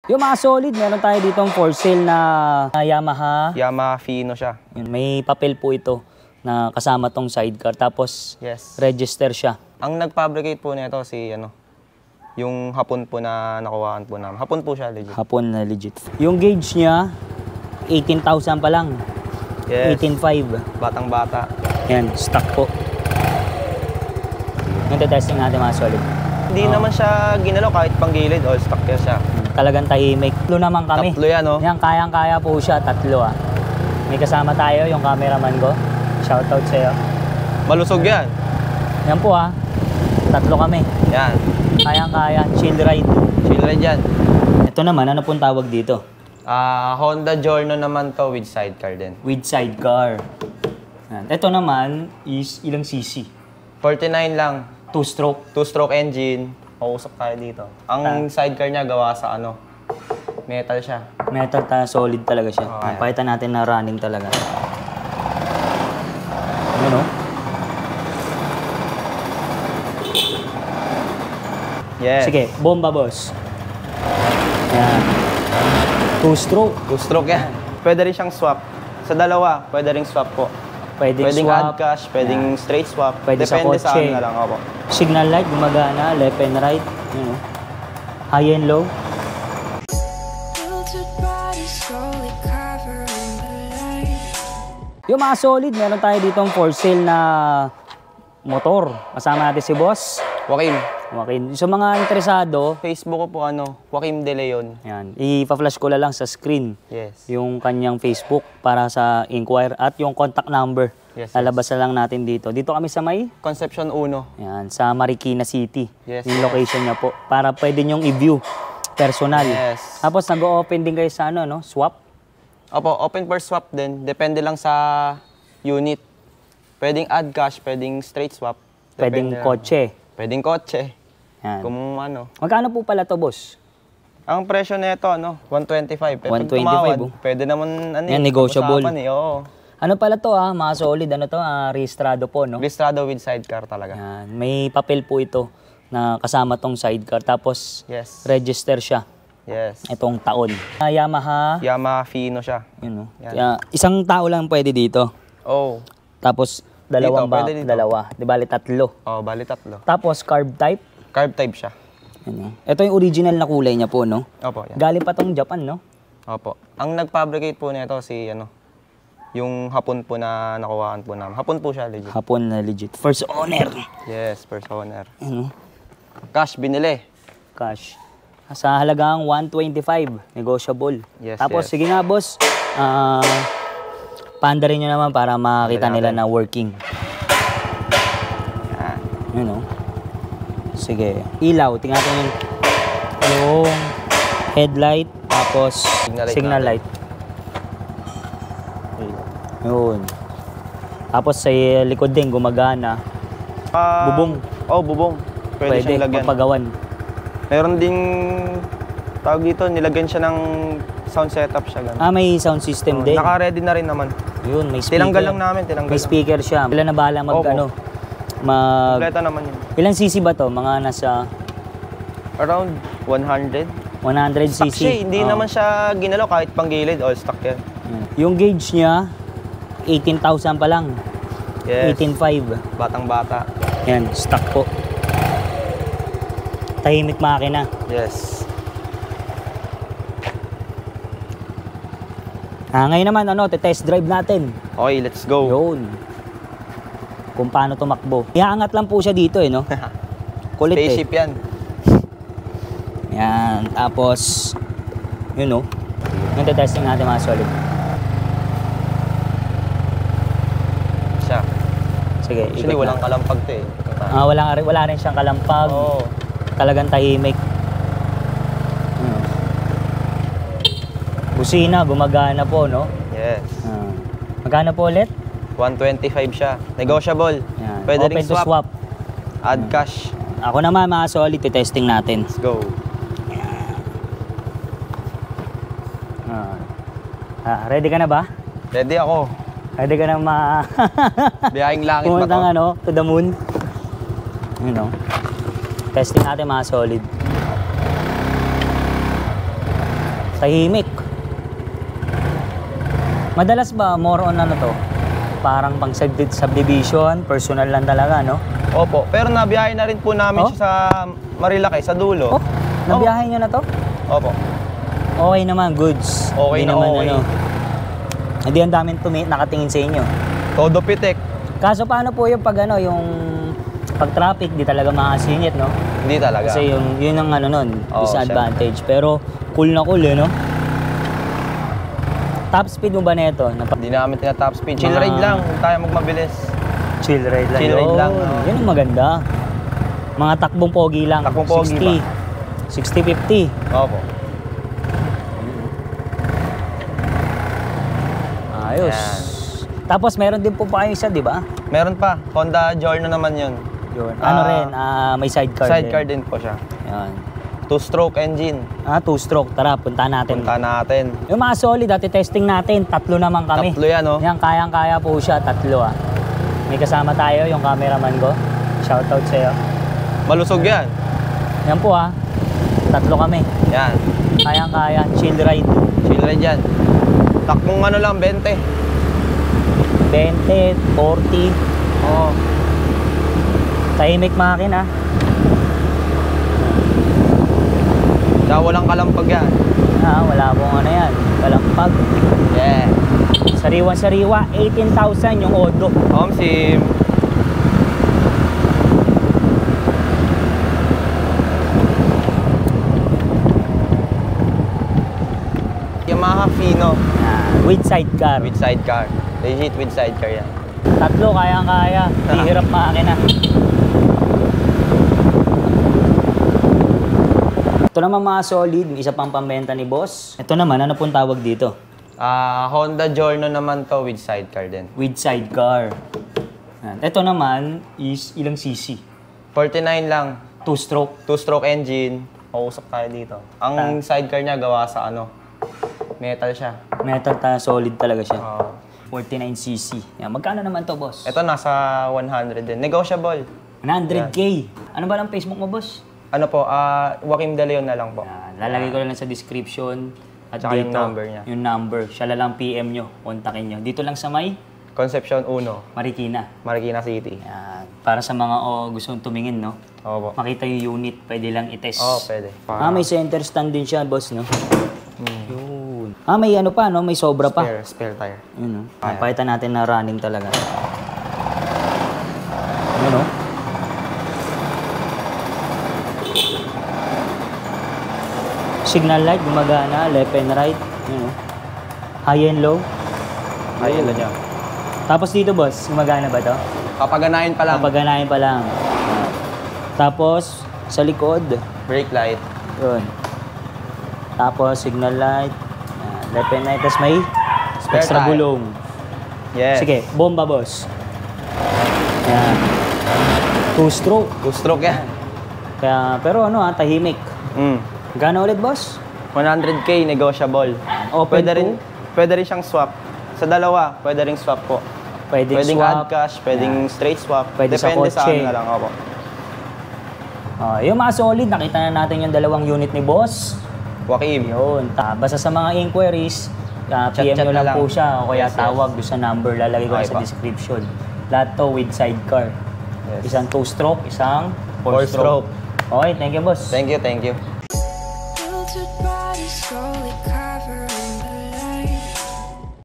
Yung mga solid, meron tayo dito for sale na Yamaha. Yamaha Fino siya. May papel po ito na kasama tong sidecar. Tapos register siya. Ang nag-fabricate po nito si yung hapon po na nakuhaan po namin. Hapon po siya, legit. Hapon na legit. Yung gauge niya, 18,000 pa lang. Yes. 18,500. Batang-bata. Yan, stock po. Nagte-testing natin mga solid. Hindi naman siya ginalaw kahit panggilid. All stock yan siya. Talagang tahimik. Tatlo naman kami. Tatlo yan, oh. Yan, kayang-kaya po siya. Tatlo, ah. May kasama tayo, yung cameraman ko. Shoutout sa'yo. Malusog yan. Yan po, ah. Tatlo kami. Yan. Kayang-kaya. Chill ride. Chill ride yan. Ito naman, ano pong tawag dito? Honda Giorno naman to with sidecar din. With sidecar. Yan. Ito naman is ilang cc? 49 lang. Two-stroke. Two-stroke engine. Mausap tayo dito. Ang sidecar niya gawa sa metal siya. Metal, solid talaga siya. Okay. Pakita natin na running talaga. Ano? Yes. Sige, bomba boss. Yan. Two-stroke. Two-stroke yan. Pwede rin siyang swap. Sa dalawa, pwede ring swap po. Pwedeng Pwedeng swap. add cash, pwedeng straight swap. Pwede Depende sa sa kotse. ano na lang. Opo. Signal light, gumagana, left and right. High and low. Yung mga solid, meron tayo dito for sale na motor. Kasama natin si Boss Joaquin. Sa mga interesado, Facebook ko po Joaquin De Leon. yan, ipa-flash ko lang sa screen. Yes. Yung kanyang Facebook para sa inquire at yung contact number. Yes, Lalabas na lang natin dito. Dito kami sa may Concepcion 1. yan, sa Marikina City. Yes, Yung location niya po. Para pwede nyong i-view personal. Yes. Tapos nag-o-open din kayo sa swap. Opo, open for swap din. Depende lang sa unit. Pwedeng add cash, pwedeng straight swap. Pwedeng Depende kotse. Pwedeng kotse. Yan. Kung Magkano po pala to, boss? Ang presyo nito, 125. Pwede 125, tumawad, oh. pwede naman, Yan, negotiable. Oo. Ano pala to, mga solid, rehistrado po, no? Registrado with sidecar talaga. Yan. May papel po ito na kasama tong sidecar. Tapos, register siya. Yes. Itong taon. Yamaha. Yamaha Fino siya. Yun, no? Isang tao lang pwede dito. Oh. Tapos, dalawang pwede dito. dalawa. Di bali, tatlo. Oh, bali tatlo. Tapos, carb type. Carb type siya. Yan, no? Ito yung original na kulay niya po, no? Opo, yan. Galing pa tong Japan, no? Opo. Ang nag-fabricate po nito si yung hapon po na nakuhaan po namin. Hapon po siya, legit. Hapon na legit. First owner. Yes, first owner. Ano? Cash, binili. Cash. Sa halagang 125, negotiable. Yes, Tapos, yes. sige nga, boss. Paanda rin nyo naman para makita nila na working. Yan. Yun, no? Sige. Ilaw. Tingnan natin yung headlight. Tapos, signal light. Yun. Tapos, sa likod din, gumagana. Bubong. Oh, bubong. Pwede siyang lagyan. Magpagawan. Meron ding tawag dito, nilagyan siya ng sound setup siya. Ganun. May sound system din. Naka-ready na rin naman. Yun, may speaker. Tinanggal lang namin, tinanggal. May speaker siya. Ilan na bahala Kompleto naman yun. Ilang cc ba to? Mga nasa Around 100. 100 Stock cc. siya, hindi naman siya ginalaw kahit panggilid, all stock yan. Yung gauge niya, 18,000 pa lang. Yes. 18,500. Batang-bata. Yan, stock po. Tahimik makina. Yes. Ngayon naman, test drive natin. Okay, let's go. Yun. Kung paano tumakbo. Iangat lang po siya dito, no? Kulit, Spaceship yan. Yan. Tapos, yun, no? Yung testing natin mga solid. Siya. Sige, Actually, ikot walang na. kalampag to eh. Wala rin siyang kalampag. Oo. Talagang tahimik. Busina, gumagana po, no? Yes. Magkano po ulit? 125 siya. Negotiable. Yan. Pwede Open ring to swap. Add cash. Ako naman, mga solid, testing natin. Let's go. Ready ka na ba? Ready ako. Ready ka na Biyahing langit ba to? Pumuntang to the moon. You know. Testing natin mga solid. Tahimik. Madalas ba more on ano to? Parang pang subdivision, personal lang talaga, no? Opo, pero nabiyahe na rin po namin Oh? siya sa Marilaki, sa dulo. Oh, nabiyahe nyo na to? Opo. Okay naman, goods. Okay Hindi na naman, okay. Ano, hindi ang daming nakatingin sa inyo. Todo pitik. Kaso paano po yung pag ano, yung pag traffic, di talaga makasingit, no? Hindi talaga. Kasi yun ang ano nun, Oo, disadvantage. Pero cool na cool, eh, no? Top speed mo ba nito? Hindi namin tina-top speed. Chill Mga- ride lang, kung tayo magmabilis. Chill ride lang. Chill ride lang, Yun. oo. Yun ang maganda. Mga takbong pogi lang. Takbong pogi 60, 50. Opo. Ayos. Yan. Tapos meron din po pa kayo isa, di ba? Meron pa, Honda Giorno naman yun. Yun. Ano rin, may sidecar, Sidecar din po siya. Yan. 2-stroke engine. 2-stroke. Tara, punta natin. Punta natin. Yung mga solid, dati testing natin. 3 naman kami. 3 yan, oh. Yan, kayang-kaya po siya. 3 ah. May kasama tayo, yung cameraman ko. Shoutout sa'yo. Malusog yan. Yan po 3 kami. Yan. Kayang-kaya. Chill ride. Chill ride yan. Takbong ano lang, 20. 20, 40. Oo. Tahimik makina. Kaya walang kalampag yan. Wala pong ano yan. Kalampag. Yeah. Sariwa-sariwa. 18,000 yung odo. Home sim. Yamaha Fino With sidecar. with sidecar. Legit with sidecar yan. 3, kayang-kaya. Di hirap makina. Ito naman mga solid. Isa pang pambenta ni boss. Ito naman, ano pong tawag dito? Honda Giorno naman to with sidecar din. With sidecar. Yan. Ito naman is ilang cc? 49 lang. 2-stroke. 2-stroke engine. Mausap tayo dito. Ang sidecar niya gawa sa metal siya. Metal solid talaga siya. Oo. 49cc. Yan. Magkano naman to, boss? Ito nasa 100 din. Negotiable. 100K. Ano ba lang Facebook mo, boss? Ano po, Joaquim De Leon na lang po. Yan. Lalagay ko lang sa description. At Tsaka dito, yung number niya. Yung number. Siya lang PM nyo. Kontakin nyo. Dito lang sa may Concepcion 1, Marikina. Marikina City. Yan. Para sa mga gustong tumingin, no? Oo po. Makita yung unit. Pwede lang i-test. Oo, pwede. May center stand din siya, boss, no? Yun. May ano pa, no? May sobra pa. Spare tire. Yun, no? Pakita natin na running talaga. Yun, no? Signal light, gumagana, left and right. Yun, no? High and low. Ayun lang niya. Tapos dito, boss, gumagana ba to? Papaganahin pa lang. Papaganahin pa lang. Yan. Tapos, sa likod, Brake light. yun. Tapos, signal light. Yan. Left and right. Tapos may Spare extra tire. gulong. Yes. Sige, bomba, boss. Yan. 2-stroke. 2-stroke yan. Kaya, pero tahimik. Gano ulit, boss? 100K negotiable. Open Pwede rin siyang swap. Sa dalawa, pwede ring swap po. Pwedeng Pwedeng swap. add cash, pwedeng straight swap. Pwede sa Depende sa kotse. ano na lang. Opo. Yung mga solid, nakita na natin yung 2 unit ni boss. Joaquim. Yun. Basta sa mga inquiries, PM Chat nyo na lang lang. po siya o kaya Yes, yes. tawag doon sa number. Lalagay ko Okay sa pa. description. Lahat to with sidecar. Yes. Isang 2-stroke, isang 4-stroke. 4-stroke. Okay, thank you, boss. Thank you, thank you.